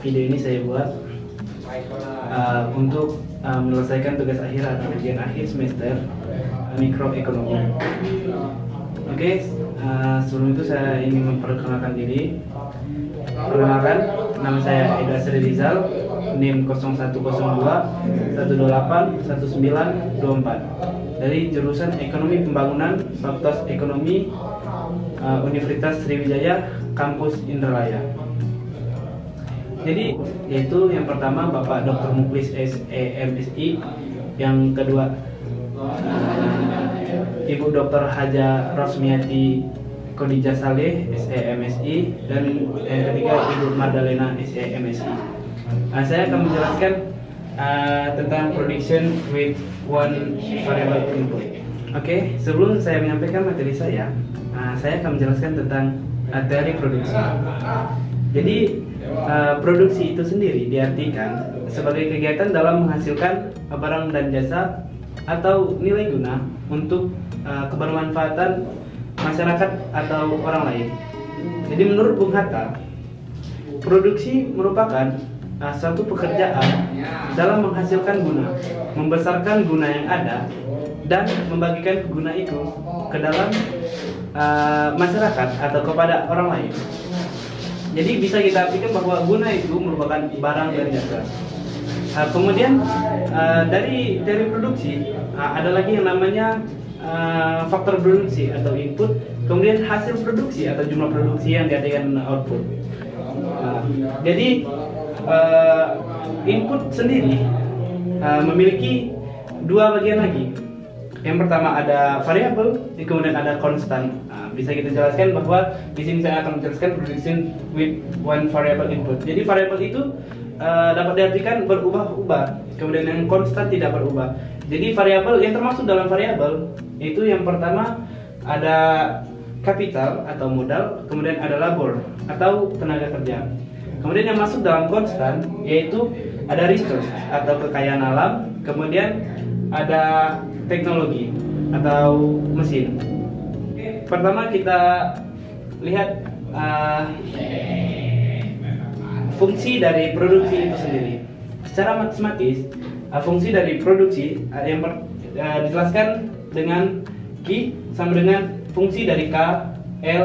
video ini saya buat untuk menyelesaikan tugas akhir atau ujian akhir semester mikroekonomi. Oke, sebelum itu saya ingin memperkenalkan diri. Perkenalkan, nama saya Eda Sri Rizal, NIM 0102 128 1924 dari jurusan Ekonomi Pembangunan Fakultas Ekonomi Universitas Sriwijaya, Kampus Indralaya. Jadi, yaitu yang pertama Bapak Dr. Muklis SEMSI, yang kedua Ibu Dr. Haja Rosmiati Khadijah Saleh SEMSI, dan yang ketiga Ibu Madalena SEMSI. Saya akan menjelaskan tentang prediction with one variable input. Oke, sebelum saya menyampaikan materi saya akan menjelaskan tentang teori produksi. Jadi produksi itu sendiri diartikan sebagai kegiatan dalam menghasilkan barang dan jasa atau nilai guna untuk kebermanfaatan masyarakat atau orang lain. Jadi menurut Bung Hatta, produksi merupakan suatu pekerjaan dalam menghasilkan guna, membesarkan guna yang ada, dan membagikan guna itu ke dalam masyarakat atau kepada orang lain. Jadi bisa kita artikan bahwa guna itu merupakan barang dan jasa. Kemudian dari teori produksi ada lagi yang namanya faktor produksi atau input, kemudian hasil produksi atau jumlah produksi yang diartikan output. Jadi input sendiri memiliki dua bagian lagi. Yang pertama ada variabel, kemudian ada konstan. Bisa kita jelaskan bahwa di sini saya akan menjelaskan prediction with one variable input. Jadi variabel itu dapat diartikan berubah-ubah, kemudian yang konstan tidak berubah. Jadi variabel yang termasuk dalam variabel itu yang pertama ada kapital atau modal, kemudian ada labor atau tenaga kerja. Kemudian yang masuk dalam konstan yaitu ada resource atau kekayaan alam, kemudian ada teknologi atau mesin. Pertama kita lihat fungsi dari produksi itu sendiri. Secara matematis, fungsi dari produksi yang dijelaskan dengan Q sama dengan fungsi dari K, L,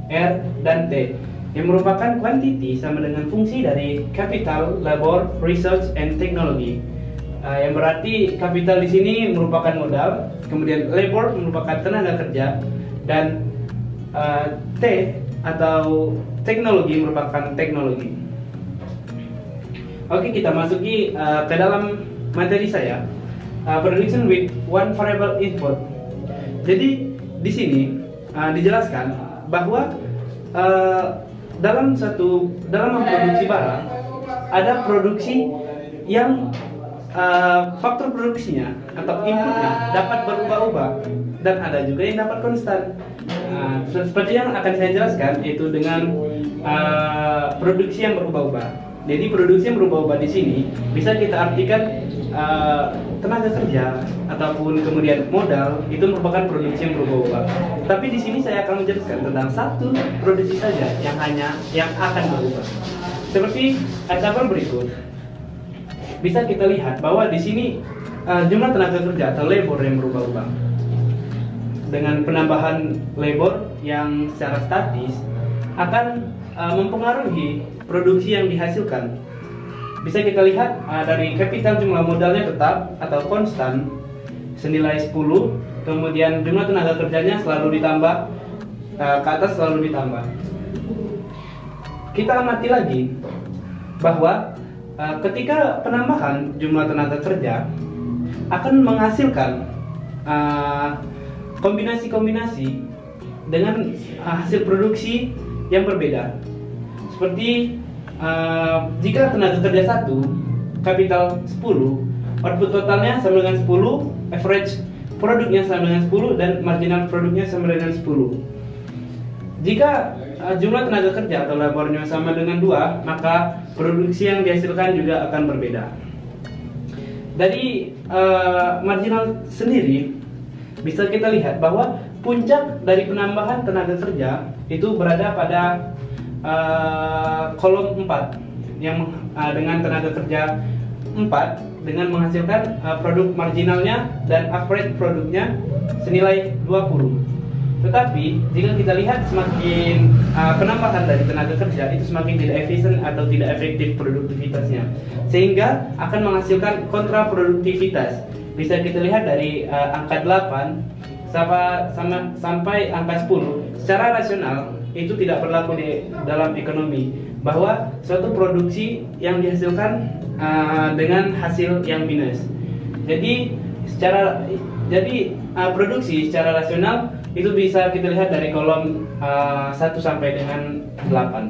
R, dan T, yang merupakan quantity sama dengan fungsi dari capital, labor, research, and technology. Yang berarti capital di sini merupakan modal, kemudian labor merupakan tenaga kerja, dan T atau teknologi merupakan teknologi. Oke, kita masuki ke dalam materi saya, prediction with one variable input. Jadi di sini dijelaskan bahwa dalam memproduksi barang ada produksi yang faktor produksinya atau inputnya dapat berubah-ubah, dan ada juga yang dapat konstan. Seperti yang akan saya jelaskan, yaitu dengan produksi yang berubah-ubah. Jadi produksi yang berubah-ubah di sini bisa kita artikan tenaga kerja ataupun kemudian modal itu merupakan produksi yang berubah-ubah. Tapi di sini saya akan menjelaskan tentang satu produksi saja yang akan berubah. Seperti tabel berikut. Bisa kita lihat bahwa di sini jumlah tenaga kerja atau labor yang berubah-ubah. Dengan penambahan labor yang secara statis akan mempengaruhi produksi yang dihasilkan. Bisa kita lihat dari kapital jumlah modalnya tetap atau konstan senilai 10, kemudian jumlah tenaga kerjanya selalu ditambah, ke atas selalu ditambah. Kita amati lagi bahwa ketika penambahan jumlah tenaga kerja akan menghasilkan kombinasi-kombinasi dengan hasil produksi yang berbeda. Seperti jika tenaga kerja 1, kapital 10, output totalnya sama dengan 10, average produknya sama dengan 10, dan marginal produknya sama dengan 10. Jika jumlah tenaga kerja atau labornya sama dengan 2, maka produksi yang dihasilkan juga akan berbeda. Dari marginal sendiri bisa kita lihat bahwa puncak dari penambahan tenaga kerja itu berada pada kolom 4, dengan tenaga kerja 4 dengan menghasilkan produk marginalnya dan average produknya senilai 20. Tetapi jika kita lihat semakin penambahan dari tenaga kerja itu semakin tidak efisien atau tidak efektif produktivitasnya, sehingga akan menghasilkan kontraproduktivitas. Bisa kita lihat dari angka 8 sampai angka 10 secara rasional itu tidak berlaku di dalam ekonomi, bahwa suatu produksi yang dihasilkan dengan hasil yang minus. Jadi produksi secara rasional itu bisa kita lihat dari kolom 1 sampai dengan 8.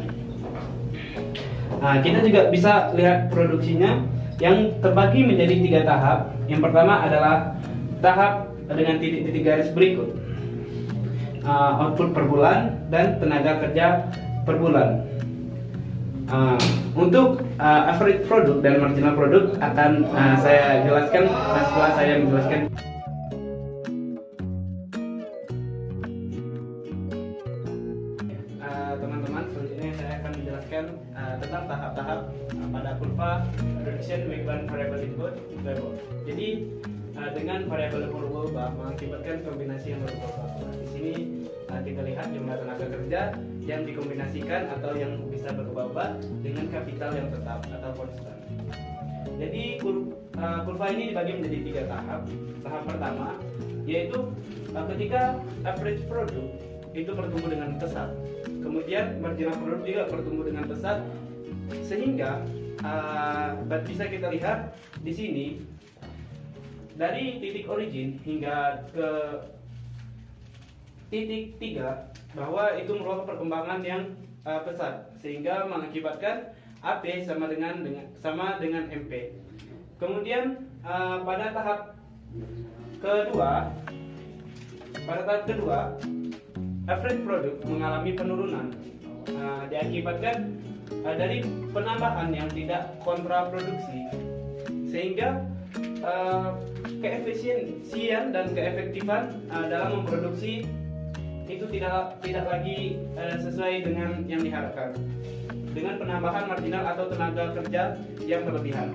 Kita juga bisa lihat produksinya yang terbagi menjadi 3 tahap. Yang pertama adalah tahap dengan titik-titik garis berikut, output per bulan dan tenaga kerja per bulan. Untuk average produk dan marginal produk akan saya jelaskan setelah saya menjelaskan. Teman-teman, selanjutnya saya akan menjelaskan tentang tahap-tahap pada kurva prediction with one variable input level. Jadi dengan variabel berubah mengakibatkan kombinasi yang berubah. Di sini kita lihat jumlah tenaga kerja yang dikombinasikan atau yang bisa berubah dengan kapital yang tetap atau konstan. Jadi kurva ini dibagi menjadi 3 tahap. Tahap pertama yaitu ketika average produk itu bertumbuh dengan pesat, kemudian marginal produk juga bertumbuh dengan pesat, sehingga bisa kita lihat di sini dari titik origin hingga ke titik 3 bahwa itu merupakan perkembangan yang pesat, sehingga mengakibatkan AP sama dengan MP. Kemudian pada tahap kedua average produk mengalami penurunan, diakibatkan dari penambahan yang tidak kontraproduksi, sehingga keefisiensian dan keefektifan dalam memproduksi itu tidak lagi sesuai dengan yang diharapkan, dengan penambahan marginal atau tenaga kerja yang berlebihan.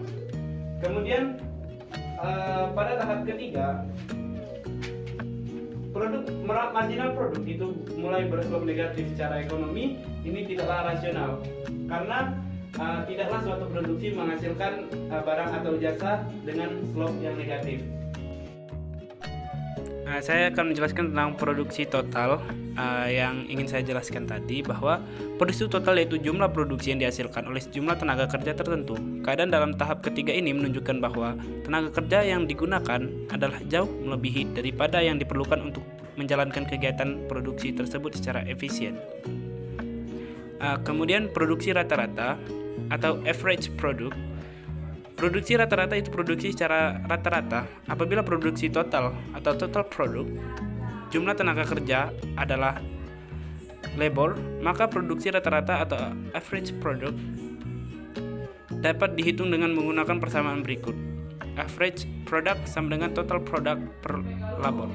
Kemudian pada tahap ketiga, marginal produk itu mulai berslope negatif secara ekonomi. Ini tidaklah rasional karena tidaklah suatu produksi menghasilkan barang atau jasa dengan slope yang negatif. Saya akan menjelaskan tentang produksi total. Yang ingin saya jelaskan tadi bahwa produksi total yaitu jumlah produksi yang dihasilkan oleh sejumlah tenaga kerja tertentu. Keadaan dalam tahap ketiga ini menunjukkan bahwa tenaga kerja yang digunakan adalah jauh melebihi daripada yang diperlukan untuk menjalankan kegiatan produksi tersebut secara efisien. Kemudian produksi rata-rata atau average product. Produksi rata-rata itu produksi secara rata-rata. Apabila produksi total atau total product, jumlah tenaga kerja adalah labor, maka produksi rata-rata atau average product dapat dihitung dengan menggunakan persamaan berikut. Average product sama dengan total product per labor.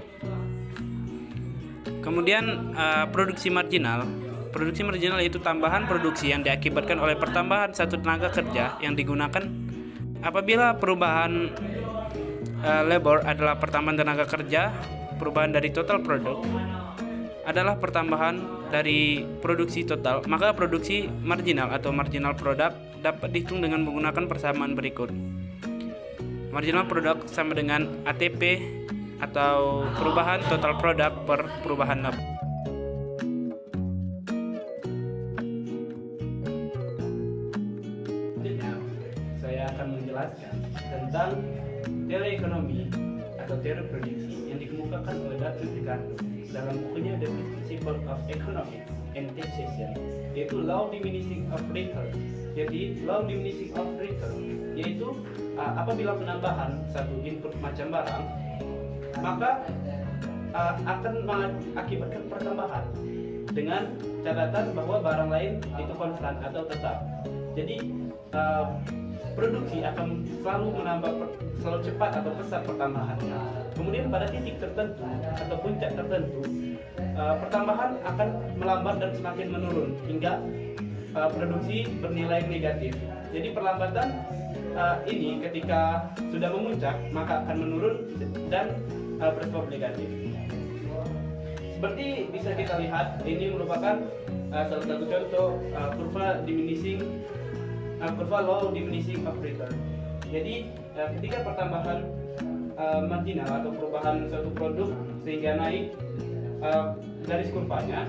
Kemudian produksi marginal. Produksi marginal yaitu tambahan produksi yang diakibatkan oleh pertambahan satu tenaga kerja yang digunakan. Apabila perubahan labor adalah pertambahan tenaga kerja, perubahan dari total produk adalah pertambahan dari produksi total, maka produksi marginal atau marginal product dapat dihitung dengan menggunakan persamaan berikut. Marginal product sama dengan ATP atau perubahan total product per perubahan labor. Saya akan menjelaskan tentang teori ekonomi atau teori prediksi yang dikemukakan oleh Dr. Ricardo dalam bukunya The Principle of Economics and Taxation, yaitu Law Diminishing of Return. Jadi Law Diminishing of Return yaitu apabila penambahan satu input macam barang, maka akan mengakibatkan pertambahan dengan catatan bahwa barang lain itu konstan atau tetap. Jadi produksi akan selalu cepat atau pesat pertambahannya. Kemudian pada titik tertentu atau puncak tertentu, pertambahan akan melambat dan semakin menurun hingga produksi bernilai negatif. Jadi perlambatan ini ketika sudah memuncak maka akan menurun dan bersifat negatif. Seperti bisa kita lihat, ini merupakan salah satu contoh kurva low diminishing of return. Jadi ketika pertambahan marginal atau perubahan suatu produk sehingga naik garis kurvanya,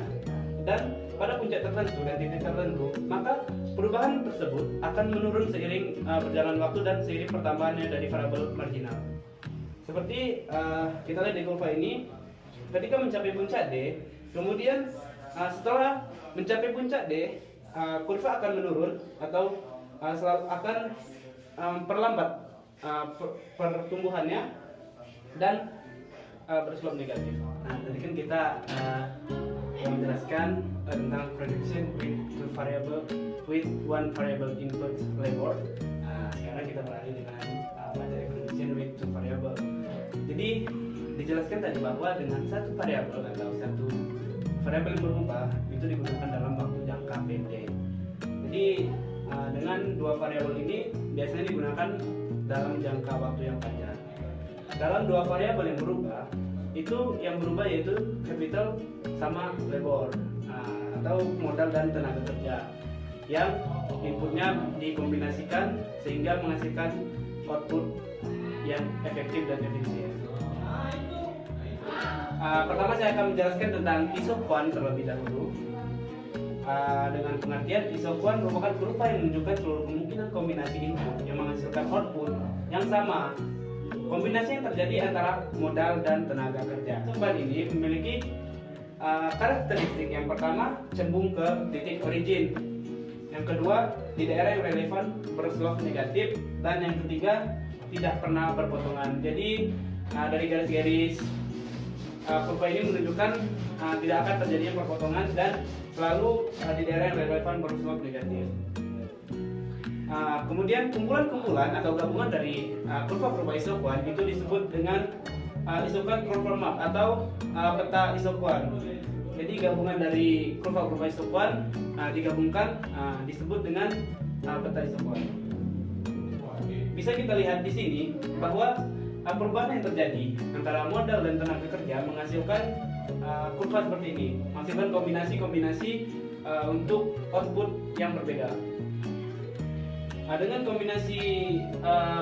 dan pada puncak tertentu dan titik tertentu, maka perubahan tersebut akan menurun seiring berjalan waktu dan seiring pertambahannya dari variabel marginal. Seperti kita lihat di kurva ini, ketika mencapai puncak D, kemudian setelah mencapai puncak D, kurva akan menurun atau akan perlambat pertumbuhannya dan berslope negatif. Nah, tadi kan kita menjelaskan tentang prediction with one variable input labor. Sekarang kita beralih dengan materi prediction with two variable. Jadi dijelaskan tadi bahwa dengan satu variabel atau satu variabel yang berubah itu digunakan dalam waktu jangka pendek. Jadi dengan dua variabel ini biasanya digunakan dalam jangka waktu yang panjang. Dalam dua variabel yang berubah, itu yang berubah yaitu capital sama labor, atau modal dan tenaga kerja, yang inputnya dikombinasikan sehingga menghasilkan output yang efektif dan efisien. Pertama saya akan menjelaskan tentang isoquant terlebih dahulu. Dengan pengertian, isoquant merupakan kurva yang menunjukkan seluruh kemungkinan kombinasi input yang menghasilkan output yang sama. Kombinasi yang terjadi antara modal dan tenaga kerja. Isoquant ini memiliki karakteristik yang pertama cembung ke titik origin, yang kedua di daerah yang relevan berslope negatif, dan yang ketiga tidak pernah berpotongan. Jadi dari garis-garis kurva ini menunjukkan tidak akan terjadinya perpotongan dan selalu di daerah yang relevan berslope negatif. Kemudian kumpulan-kumpulan atau gabungan dari kurva-kurva isoquant itu disebut dengan isoquant conformal map atau peta isoquant. Jadi gabungan dari kurva-kurva isoquant digabungkan disebut dengan peta isoquant. Bisa kita lihat di sini bahwa perubahan yang terjadi antara modal dan tenaga kerja menghasilkan kurva seperti ini, menghasilkan kombinasi-kombinasi untuk output yang berbeda. Dengan kombinasi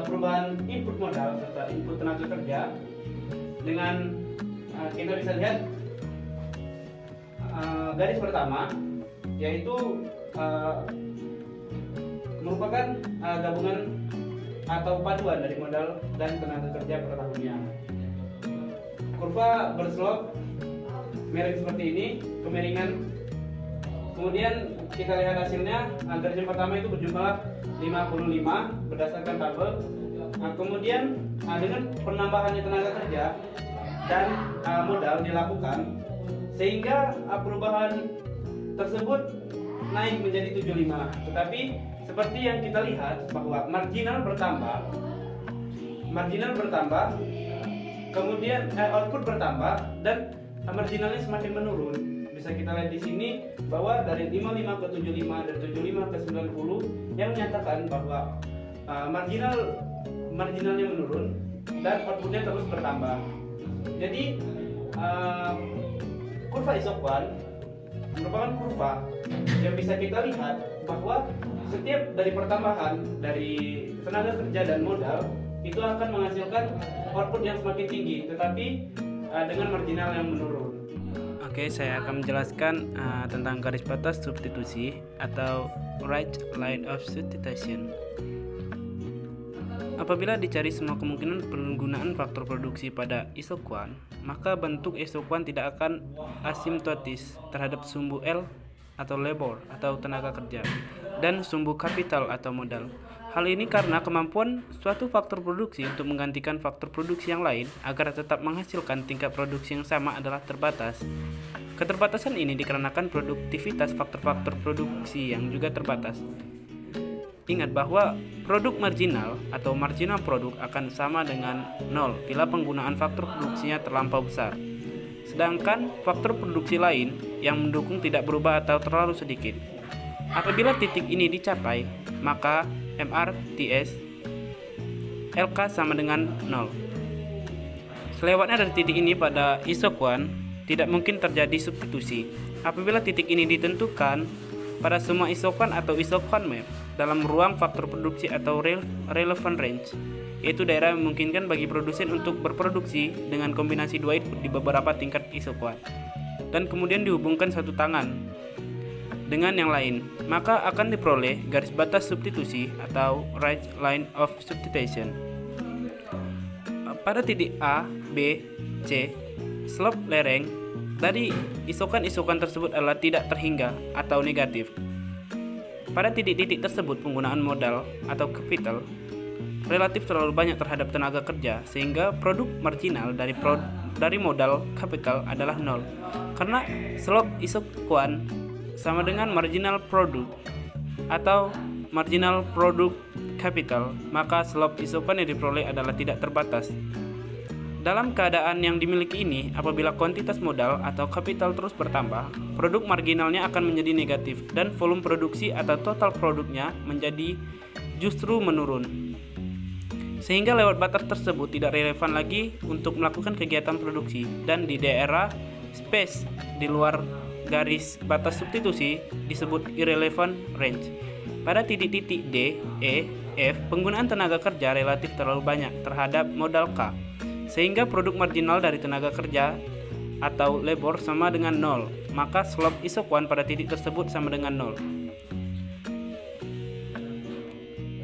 perubahan input modal serta input tenaga kerja, dengan kita bisa lihat garis pertama yaitu merupakan gabungan atau paduan dari modal dan tenaga kerja per tahunnya. Kurva berslope miring seperti ini, kemiringan. Kemudian kita lihat hasilnya, garis yang pertama itu berjumlah 55 berdasarkan tabel. Kemudian dengan penambahannya tenaga kerja dan modal dilakukan, sehingga perubahan tersebut naik menjadi 75. Tetapi seperti yang kita lihat bahwa marginal bertambah, kemudian output bertambah dan marginalnya semakin menurun. Bisa kita lihat di sini bahwa dari 55 ke 75 dan 75 ke 90 yang menyatakan bahwa marginalnya menurun dan outputnya terus bertambah. Jadi kurva isoquant merupakan kurva yang bisa kita lihat bahwa setiap dari pertambahan dari tenaga kerja dan modal itu akan menghasilkan output yang semakin tinggi, tetapi dengan marginal yang menurun. Oke, saya akan menjelaskan tentang garis batas substitusi atau right line of substitution. Apabila dicari semua kemungkinan penggunaan faktor produksi pada isoquant, maka bentuk isoquant tidak akan asimptotis terhadap sumbu L atau labor atau tenaga kerja dan sumbu kapital atau modal. Hal ini karena kemampuan suatu faktor produksi untuk menggantikan faktor produksi yang lain agar tetap menghasilkan tingkat produksi yang sama adalah terbatas. Keterbatasan ini dikarenakan produktivitas faktor-faktor produksi yang juga terbatas. Ingat bahwa produk marginal atau marginal produk akan sama dengan 0 bila penggunaan faktor produksinya terlampau besar. Sedangkan faktor produksi lain yang mendukung tidak berubah atau terlalu sedikit. Apabila titik ini dicapai, maka MRTS LK sama dengan 0. Selewatnya dari titik ini pada isoquant, tidak mungkin terjadi substitusi. Apabila titik ini ditentukan pada semua isoquant atau isoquant map dalam ruang faktor produksi atau relevant range, yaitu daerah yang memungkinkan bagi produsen untuk berproduksi dengan kombinasi dua input di beberapa tingkat isoquant, dan kemudian dihubungkan satu tangan dengan yang lain, maka akan diperoleh garis batas substitusi atau right line of substitution. Pada titik A, B, C, slope lereng dari isoquant tersebut adalah tidak terhingga atau negatif. Pada titik-titik tersebut penggunaan modal atau capital relatif terlalu banyak terhadap tenaga kerja, sehingga produk marginal dari modal capital adalah 0. Karena slope isoquant sama dengan marginal product atau marginal product capital, maka slope isoquant yang diperoleh adalah tidak terbatas. Dalam keadaan yang dimiliki ini, apabila kuantitas modal atau kapital terus bertambah, produk marginalnya akan menjadi negatif dan volume produksi atau total produknya menjadi justru menurun. Sehingga lewat batas tersebut tidak relevan lagi untuk melakukan kegiatan produksi, dan di daerah space di luar garis batas substitusi disebut irrelevant range. Pada titik-titik D, E, F, penggunaan tenaga kerja relatif terlalu banyak terhadap modal K, sehingga produk marginal dari tenaga kerja atau labor sama dengan 0, maka slope isoquant pada titik tersebut sama dengan 0.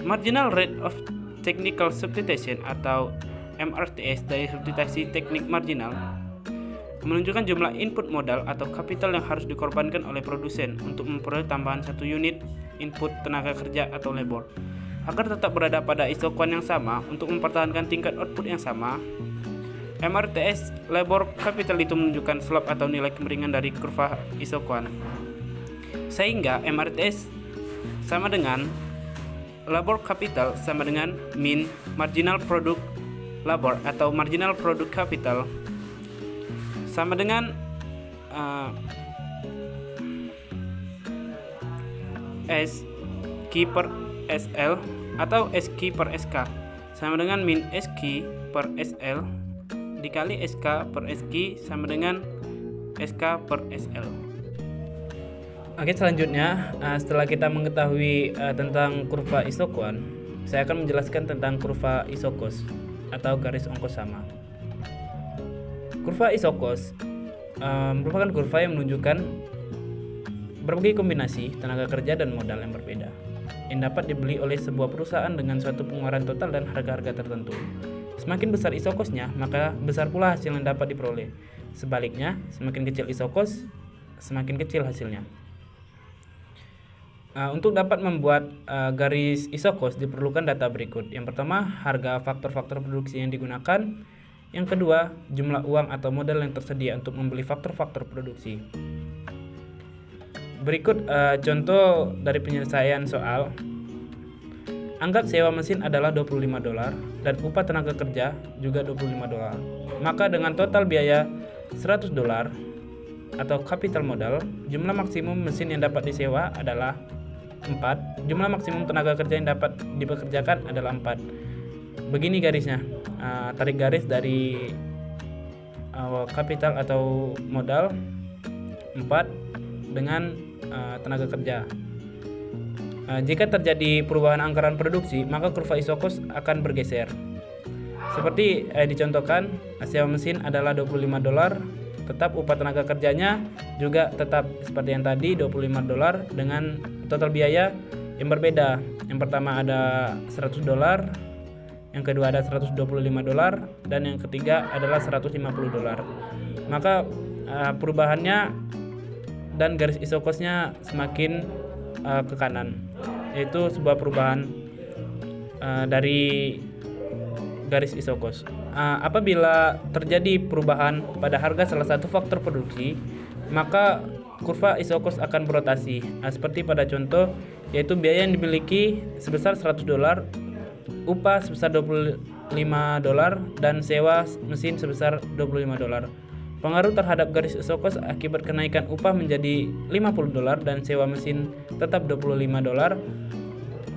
Marginal rate of technical substitution atau MRTS dari substitusi teknik marginal menunjukkan jumlah input modal atau kapital yang harus dikorbankan oleh produsen untuk memperoleh tambahan satu unit input tenaga kerja atau labor agar tetap berada pada isoquant yang sama untuk mempertahankan tingkat output yang sama. MRTS labor capital itu menunjukkan slope atau nilai kemiringan dari kurva isoquant, sehingga MRTS sama dengan labor capital sama dengan min marginal product labor atau marginal product capital sama dengan SQ per SL atau SQ per SK sama dengan min SQ per SL dikali SK per SQ sama dengan SK per SL. Oke, selanjutnya setelah kita mengetahui tentang kurva isoquant, saya akan menjelaskan tentang kurva isokos atau garis ongkos sama. Kurva isokos merupakan kurva yang menunjukkan berbagai kombinasi tenaga kerja dan modal yang berbeda yang dapat dibeli oleh sebuah perusahaan dengan suatu pengeluaran total dan harga-harga tertentu. Semakin besar isokosnya, maka besar pula hasil yang dapat diperoleh. Sebaliknya, semakin kecil isokos, semakin kecil hasilnya. Untuk dapat membuat garis isokos diperlukan data berikut. Yang pertama, harga faktor-faktor produksi yang digunakan. Yang kedua, jumlah uang atau modal yang tersedia untuk membeli faktor-faktor produksi. Berikut contoh dari penyelesaian soal. Anggap sewa mesin adalah $25 dan upah tenaga kerja juga $25. Maka dengan total biaya $100 atau kapital modal, jumlah maksimum mesin yang dapat disewa adalah 4. Jumlah maksimum tenaga kerja yang dapat dipekerjakan adalah 4. Begini garisnya. Tarik garis dari kapital atau modal 4 dengan tenaga kerja. Jika terjadi perubahan anggaran produksi, maka kurva isokos akan bergeser. Seperti dicontohkan, sewa mesin adalah $25, tetap upah tenaga kerjanya juga tetap seperti yang tadi $25 dengan total biaya yang berbeda. Yang pertama ada $100, yang kedua ada $125 dan yang ketiga adalah $150. Maka perubahannya dan garis isokosnya semakin ke kanan, yaitu sebuah perubahan dari garis isokos. Apabila terjadi perubahan pada harga salah satu faktor produksi, maka kurva isokos akan berotasi, seperti pada contoh, yaitu biaya yang dimiliki sebesar $100, upah sebesar $25 dan sewa mesin sebesar $25. Pengaruh terhadap garis isokos akibat kenaikan upah menjadi $50 dan sewa mesin tetap $25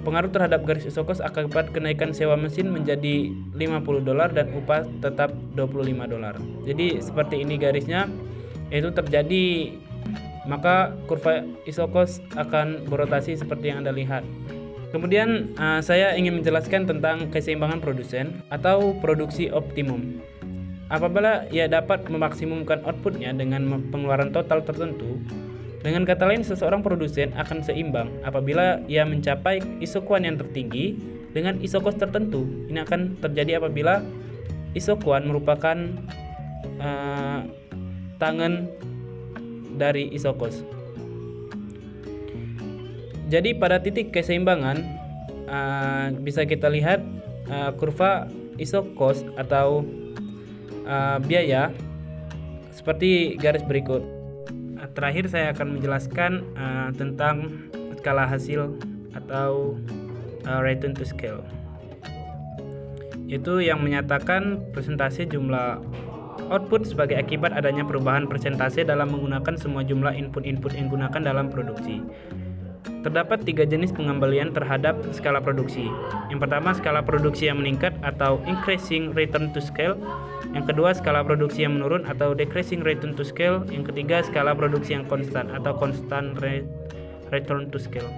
pengaruh terhadap garis isokos akibat kenaikan sewa mesin menjadi $50 dan upah tetap $25. Jadi seperti ini garisnya, yaitu terjadi, maka kurva isokos akan berotasi seperti yang Anda lihat. Kemudian saya ingin menjelaskan tentang keseimbangan produsen atau produksi optimum. Apabila ia dapat memaksimumkan outputnya dengan pengeluaran total tertentu, dengan kata lain seseorang produsen akan seimbang apabila ia mencapai isokuan yang tertinggi dengan isokos tertentu. Ini akan terjadi apabila isokuan merupakan tangen dari isokos. Jadi pada titik keseimbangan bisa kita lihat kurva isokos atau biaya seperti garis berikut. Terakhir saya akan menjelaskan tentang skala hasil atau return to scale, yaitu yang menyatakan persentase jumlah output sebagai akibat adanya perubahan persentase dalam menggunakan semua jumlah input-input yang digunakan dalam produksi. Terdapat 3 jenis pengembalian terhadap skala produksi. Yang pertama, skala produksi yang meningkat atau increasing return to scale. Yang kedua, skala produksi yang menurun atau decreasing return to scale. Yang ketiga, skala produksi yang konstan atau constant return to scale.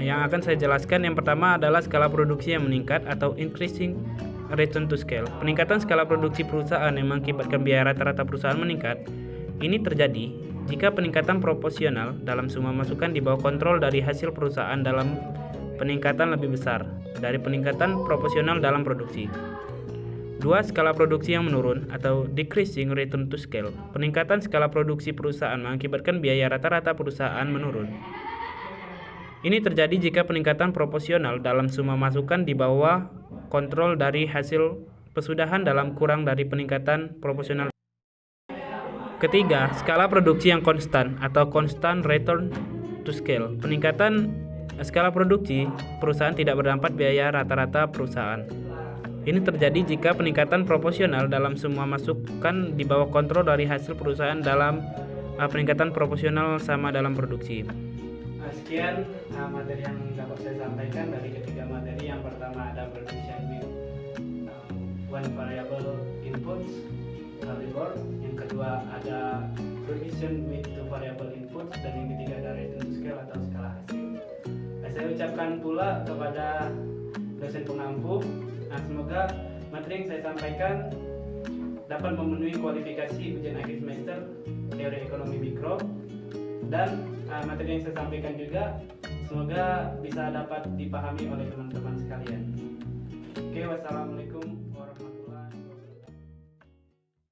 Yang akan saya jelaskan yang pertama adalah skala produksi yang meningkat atau increasing return to scale. Peningkatan skala produksi perusahaan yang mengakibatkan biaya rata-rata perusahaan meningkat. Ini terjadi jika peningkatan proporsional dalam semua masukan di bawah kontrol dari hasil perusahaan dalam peningkatan lebih besar dari peningkatan proporsional dalam produksi. 2. Skala produksi yang menurun atau decreasing return to scale. Peningkatan skala produksi perusahaan mengakibatkan biaya rata-rata perusahaan menurun. Ini terjadi jika peningkatan proporsional dalam semua masukan di bawah kontrol dari hasil pesudahan dalam kurang dari peningkatan proporsional. Ketiga, skala produksi yang konstan atau constant return to scale. Peningkatan skala produksi perusahaan tidak berdampak biaya rata-rata perusahaan. Ini terjadi jika peningkatan proporsional dalam semua masukan di bawah kontrol dari hasil perusahaan dalam peningkatan proporsional sama dalam produksi. Sekian materi yang dapat saya sampaikan dari ketiga materi. Yang pertama ada production with one variable inputs, labor. Yang kedua ada production with two variable inputs, dan yang ketiga ada return to scale atau skala hasil. Saya ucapkan pula kepada dosen pengampu, semoga materi yang saya sampaikan dapat memenuhi kualifikasi ujian akhir semester teori ekonomi mikro, dan materi yang saya sampaikan juga semoga bisa dapat dipahami oleh teman-teman sekalian. Oke, wassalamualaikum